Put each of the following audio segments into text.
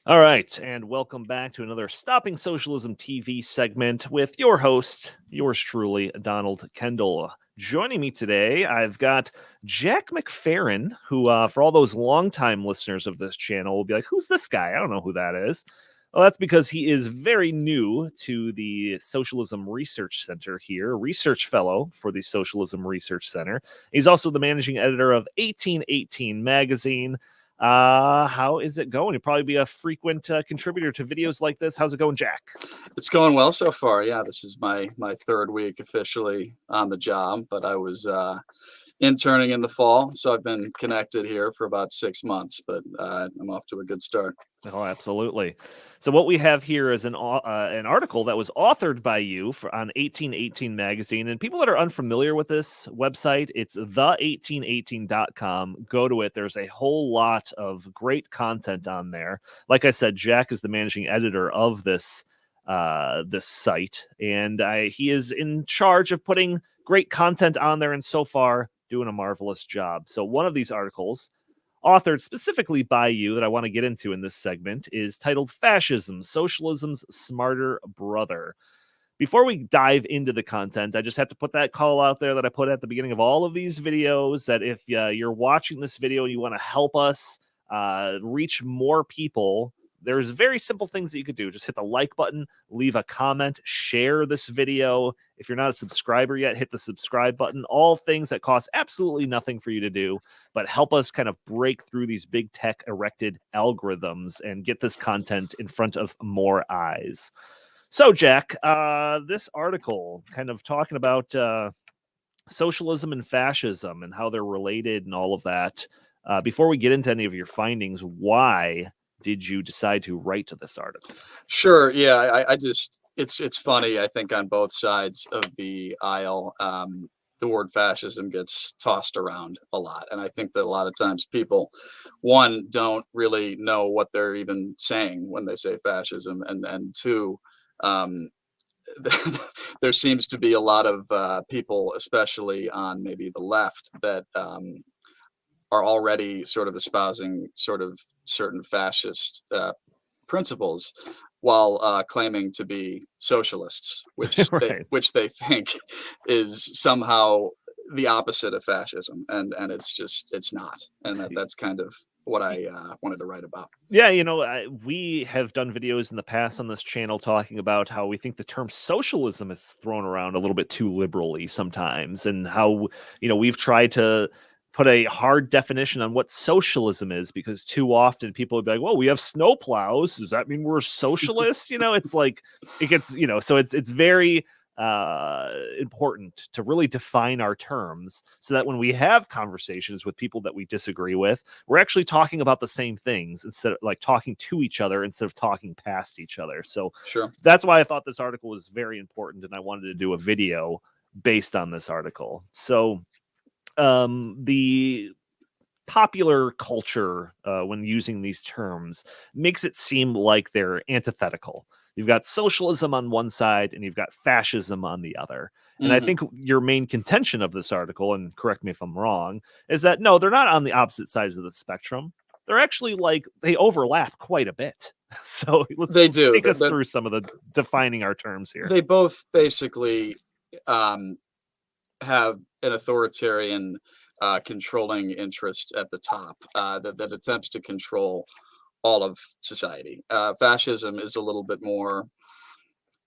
All right, and welcome back to another Stopping Socialism TV segment with your host, yours truly, Donald Kendal. Joining me today, I've got Jack McPherrin, who, for all those longtime listeners of this channel, will be like, who's this guy? I don't know who that is. Well, that's because he is very new to the Socialism Research Center here, research fellow for the Socialism Research Center. He's also the managing editor of 1818 magazine. How is it going? You'll probably be a frequent contributor to videos like this. How's it going, Jack? It's going well so far. Yeah, this is my third week officially on the job, but I was interning in the fall, so I've been connected here for about 6 months. But I'm off to a good start. Oh, absolutely. So what we have here is an article that was authored by you on 1818 magazine. And people that are unfamiliar with this website, it's the1818.com. Go to it. There's a whole lot of great content on there. Like I said, Jack is the managing editor of this site, and he is in charge of putting great content on there, and so far doing a marvelous job. So one of these articles, authored specifically by you, that I want to get into in this segment is titled Fascism, Socialism's Smarter Brother. Before we dive into the content, I just have to put that call out there that I put at the beginning of all of these videos, that if you're watching this video and you want to help us reach more people, there's very simple things that you could do. Just hit the like button, leave a comment, share this video. If you're not a subscriber yet, hit the subscribe button. All things that cost absolutely nothing for you to do, but help us kind of break through these big tech erected algorithms and get this content in front of more eyes. So, Jack, this article kind of talking about socialism and fascism and how they're related and all of that. Before we get into any of your findings, why did you decide to write to this article? Sure. Yeah, I just it's funny. I think on both sides of the aisle, the word fascism gets tossed around a lot, and I think that a lot of times people, one, don't really know what they're even saying when they say fascism, and two, um, there seems to be a lot of people, especially on maybe the left, that are already sort of espousing sort of certain fascist principles while claiming to be socialists, Right. which they think is somehow the opposite of fascism, and it's not, and that's kind of what I wanted to write about. Yeah, we have done videos in the past on this channel talking about how we think the term socialism is thrown around a little bit too liberally sometimes, and how, we've tried to put a hard definition on what socialism is, because too often people would be like, well, we have snowplows. Does that mean we're socialists? It's like, it gets, so it's very important to really define our terms so that when we have conversations with people that we disagree with, we're actually talking about the same things instead of like talking to each other instead of talking past each other. So Sure. that's why I thought this article was very important, and I wanted to do a video based on this article. So the popular culture, when using these terms, makes it seem like they're antithetical. You've got socialism on one side and you've got fascism on the other. And I Hmm. think your main contention of this article, and correct me if I'm wrong, is that no, they're not on the opposite sides of the spectrum. They're actually like, they overlap quite a bit. So let's They do. take us through some of the defining our terms here. They both basically um, have an authoritarian controlling interest at the top that attempts to control all of society. Fascism is a little bit more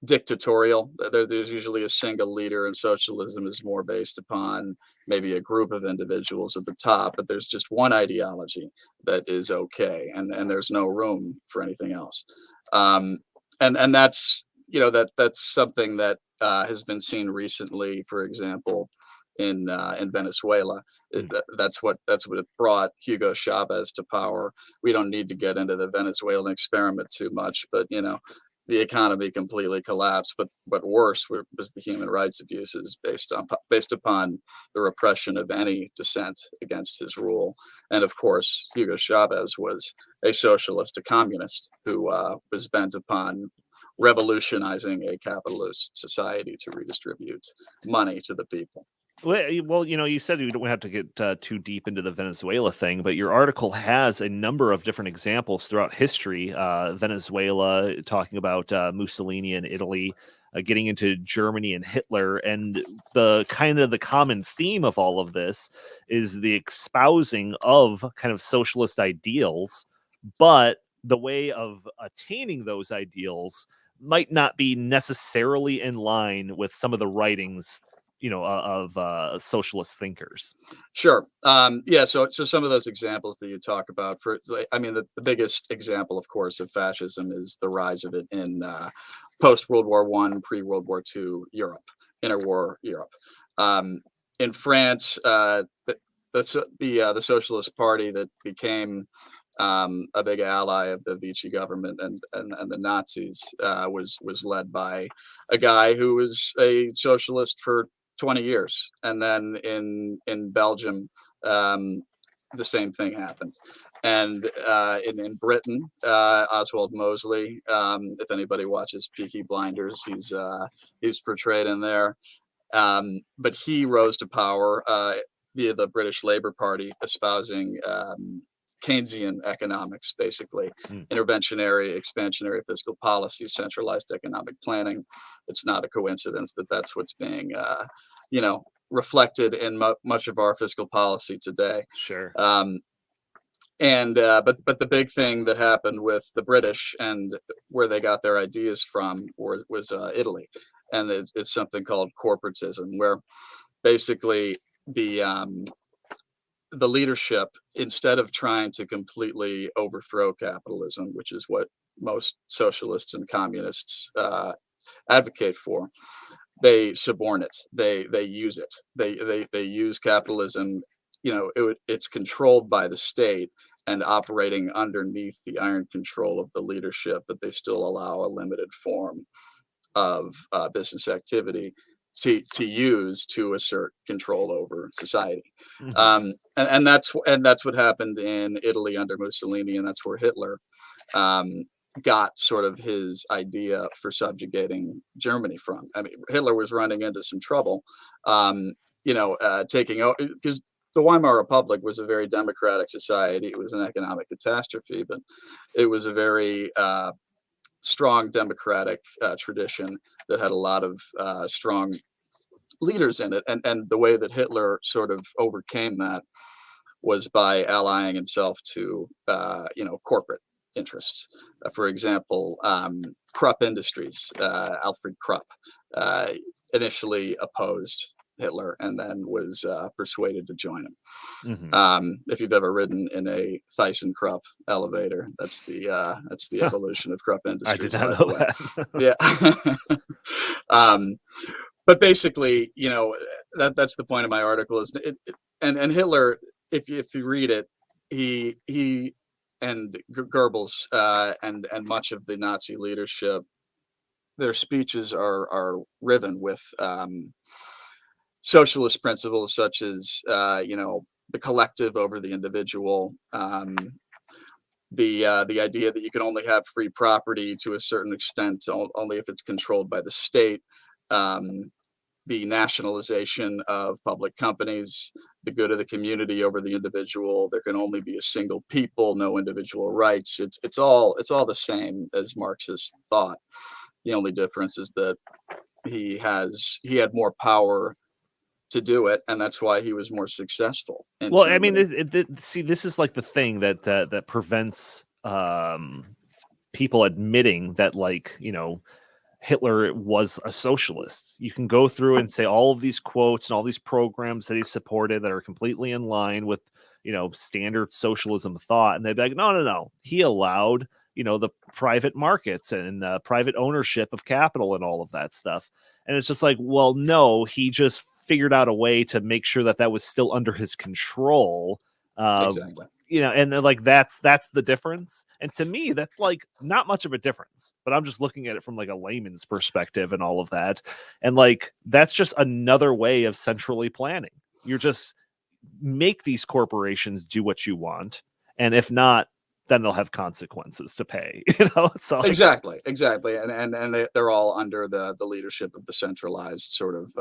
dictatorial. There's usually a single leader, and socialism is more based upon maybe a group of individuals at the top, but there's just one ideology that is okay, and there's no room for anything else. Um, and that's that's something that has been seen recently, for example, in Venezuela. That's what brought Hugo Chavez to power. We don't need to get into the Venezuelan experiment too much, but the economy completely collapsed. But worse was the human rights abuses based upon the repression of any dissent against his rule. And of course, Hugo Chavez was a socialist, a communist who was bent upon revolutionizing a capitalist society to redistribute money to the people. Well, you said you don't have to get too deep into the Venezuela thing, but your article has a number of different examples throughout history. Venezuela, talking about Mussolini and Italy, getting into Germany and Hitler, and the common theme of all of this is the espousing of kind of socialist ideals, but the way of attaining those ideals might not be necessarily in line with some of the writings of socialist thinkers. Sure. Yeah. So some of those examples that you talk about, I mean, the biggest example, of course, of fascism is the rise of it in post World War One, pre World War Two Europe, interwar Europe. Um, in France, the Socialist Party that became a big ally of the Vichy government and the Nazis was led by a guy who was a socialist for 20 years. And then in Belgium, the same thing happened. And in Britain, Oswald Mosley, if anybody watches Peaky Blinders, he's portrayed in there. But he rose to power via the British Labour Party, espousing Keynesian economics, basically Mm. interventionary, expansionary fiscal policy, centralized economic planning. It's not a coincidence that that's what's being, reflected in much of our fiscal policy today. Sure. But the big thing that happened with the British and where they got their ideas from was Italy, and it's something called corporatism, where basically the leadership, instead of trying to completely overthrow capitalism, which is what most socialists and communists advocate for, they suborn it. They use it. They use capitalism. It's controlled by the state and operating underneath the iron control of the leadership, but they still allow a limited form of business activity to use to assert control over society. Mm-hmm. And that's what happened in Italy under Mussolini, and that's where Hitler um, got sort of his idea for subjugating Germany from. I mean, Hitler was running into some trouble, taking over, because the Weimar Republic was a very democratic society. It was an economic catastrophe, but it was a very strong democratic tradition that had a lot of strong leaders in it. And the way that Hitler sort of overcame that was by allying himself to, corporate interests. For example, Krupp Industries, Alfred Krupp, initially opposed Hitler and then was persuaded to join him. Mm-hmm. If you've ever ridden in a Thyssen-Krupp elevator, that's the evolution of Krupp I did Industries, not by the know way. that. Yeah. But basically, that's the point of my article. And Hitler, if you read it, he and Goebbels and much of the Nazi leadership, their speeches are riven with socialist principles such as the collective over the individual, the idea that you can only have free property to a certain extent, only if it's controlled by the state, the nationalization of public companies, the good of the community over the individual. There can only be a single people, no individual rights. It's all the same as Marxist thought. The only difference is that he had more power to do it, and that's why he was more successful in Well, I mean, Germany. see, this is like the thing that prevents people admitting that, like, Hitler was a socialist. You can go through and say all of these quotes and all these programs that he supported that are completely in line with, standard socialism thought. And they'd be like, no, no, no. He allowed, the private markets and private ownership of capital and all of that stuff. And it's just like, well, no, he just figured out a way to make sure that that was still under his control. Exactly. And then, like, that's the difference. And to me, that's like not much of a difference, but I'm just looking at it from like a layman's perspective and all of that. And like, that's just another way of centrally planning. You're just make these corporations do what you want. And if not, then they'll have consequences to pay, So like, Exactly. And they're all under the leadership of the centralized sort of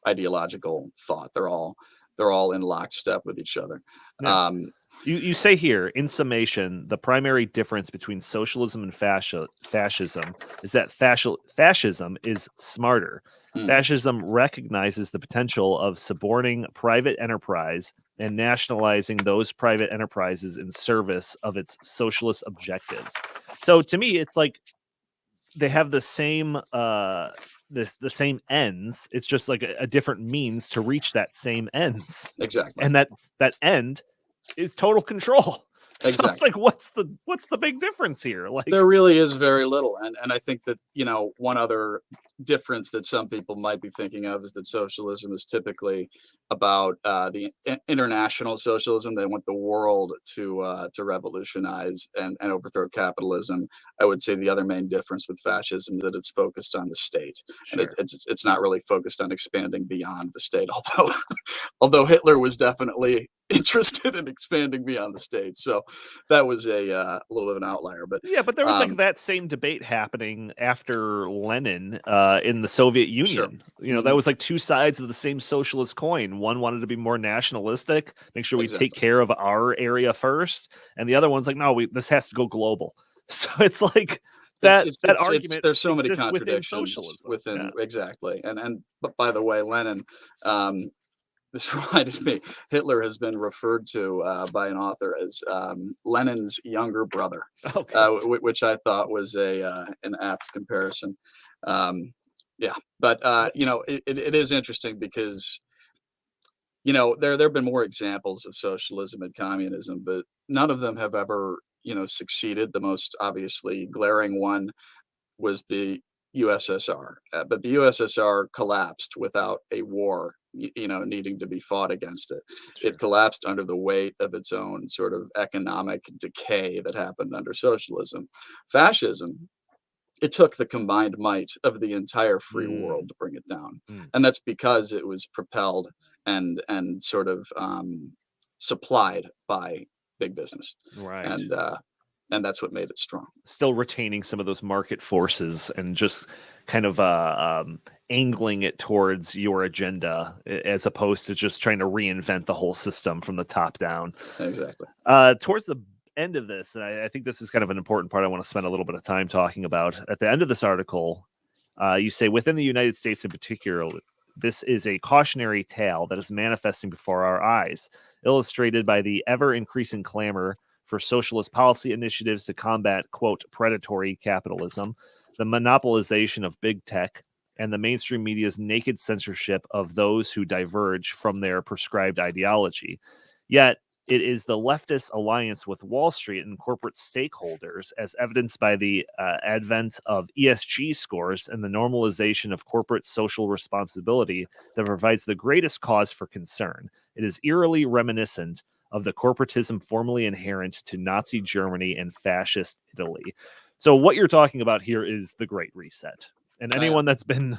ideological thought. They're all in lockstep with each other. Yeah. Um, You say here, in summation, the primary difference between socialism and fascism is that fascism is smarter. mm, Fascism recognizes the potential of suborning private enterprise and nationalizing those private enterprises in service of its socialist objectives. So to me, it's like they have the same the same ends. It's just like a different means to reach that same ends, exactly. and that end is total control. So it's Exactly. like, what's the big difference here? Like, There really is very little, and I think that, one other difference that some people might be thinking of is that socialism is typically about the international socialism. They want the world to revolutionize and overthrow capitalism. I would say the other main difference with fascism is that it's focused on the state, and it's sure, it's it's not really focused on expanding beyond the state. Although Hitler was definitely interested in expanding beyond the state, so that was a little bit of an outlier. But yeah, but there was like um, that same debate happening after Lenin in the Soviet sure. Union. That Hmm. was like two sides of the same socialist coin. One wanted to be more nationalistic, make sure we take Exactly. care of our area first, and the other one's like, no, this has to go global. So it's like that It's argument there's so many exists within contradictions socialism. Yeah. within, exactly. And but by the way, Lenin, um, this reminded me, Hitler has been referred to by an author as Lenin's younger brother, Oh God. which I thought was a an apt comparison. Um, yeah, but it is interesting because there have been more examples of socialism and communism, but none of them have ever succeeded. The most obviously glaring one was the USSR, but the USSR collapsed without a war, needing to be fought against it. It Sure. collapsed under the weight of its own sort of economic decay that happened under socialism. Fascism, it took the combined might of the entire free Mm, world to bring it down, mm, and that's because it was propelled and sort of supplied by big business, right. and uh, and that's what made it strong. Still retaining some of those market forces and just kind of angling it towards your agenda as opposed to just trying to reinvent the whole system from the top down. Exactly. Towards the end of this, and I think this is kind of an important part I want to spend a little bit of time talking about. At the end of this article, you say within the United States in particular, this is a cautionary tale that is manifesting before our eyes, illustrated by the ever increasing clamor for socialist policy initiatives to combat, quote, predatory capitalism, the monopolization of big tech, and the mainstream media's naked censorship of those who diverge from their prescribed ideology. Yet, it is the leftist alliance with Wall Street and corporate stakeholders, as evidenced by the advent of ESG scores and the normalization of corporate social responsibility, that provides the greatest cause for concern. It is eerily reminiscent of the corporatism formerly inherent to Nazi Germany and fascist Italy. So what you're talking about here is the Great Reset. And I am. anyone that's been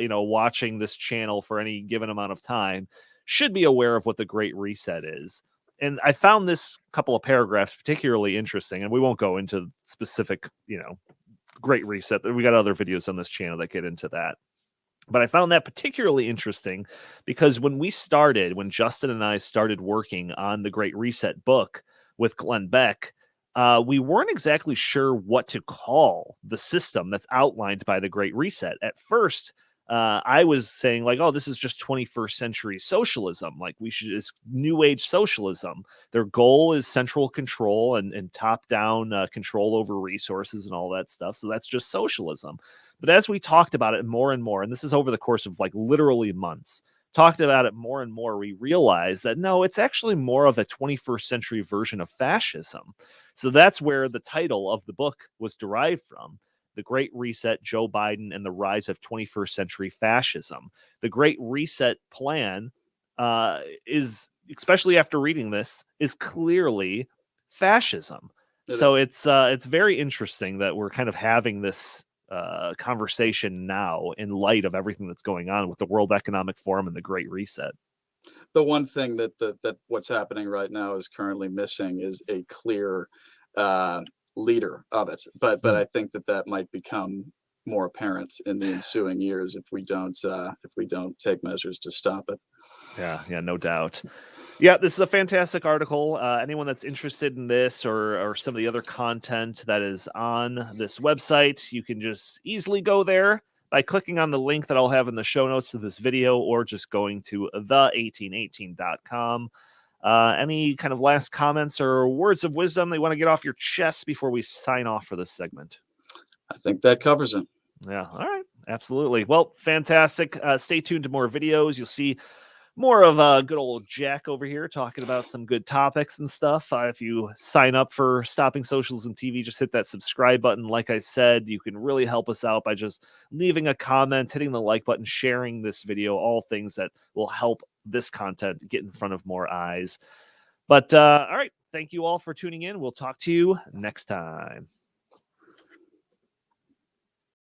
watching this channel for any given amount of time should be aware of what the Great Reset is. And I found this couple of paragraphs particularly interesting, and we won't go into specific, Great Reset. We got other videos on this channel that get into that. But I found that particularly interesting because when Justin and I started working on the Great Reset book with Glenn Beck, we weren't exactly sure what to call the system that's outlined by the Great Reset. At first, I was saying, like, oh, this is just 21st century socialism. Like, it's new age socialism. Their goal is central control and top down control over resources and all that stuff. So that's just socialism. But as we talked about it more and more, and this is over the course of like literally months, talked about it more and more, we realized that no, it's actually more of a 21st century version of fascism. So that's where the title of the book was derived from. The Great Reset, Joe Biden, and the Rise of 21st Century Fascism. The Great Reset plan is, especially after reading this, is clearly fascism. It So is. it's very interesting that we're kind of having this conversation now in light of everything that's going on with the World Economic Forum and the Great Reset. The one thing that what's happening right now is currently missing is a clear uh, leader of it. But Mm. I think that might become more apparent in the ensuing years if we don't take measures to stop it. Yeah, no doubt. Yeah, this is a fantastic article. Anyone that's interested in this or some of the other content that is on this website, you can just easily go there by clicking on the link that I'll have in the show notes of this video, or just going to the1818.com. Any kind of last comments or words of wisdom they want to get off your chest before we sign off for this segment? I think that covers it. Yeah, all right, absolutely. Well, fantastic. Stay tuned to more videos. You'll see more of good old Jack over here talking about some good topics and stuff. If you sign up for Stopping Socialism TV, just hit that subscribe button. Like I said, you can really help us out by just leaving a comment, hitting the like button, sharing this video, all things that will help this content get in front of more eyes. But all right, thank you all for tuning in. We'll talk to you next time.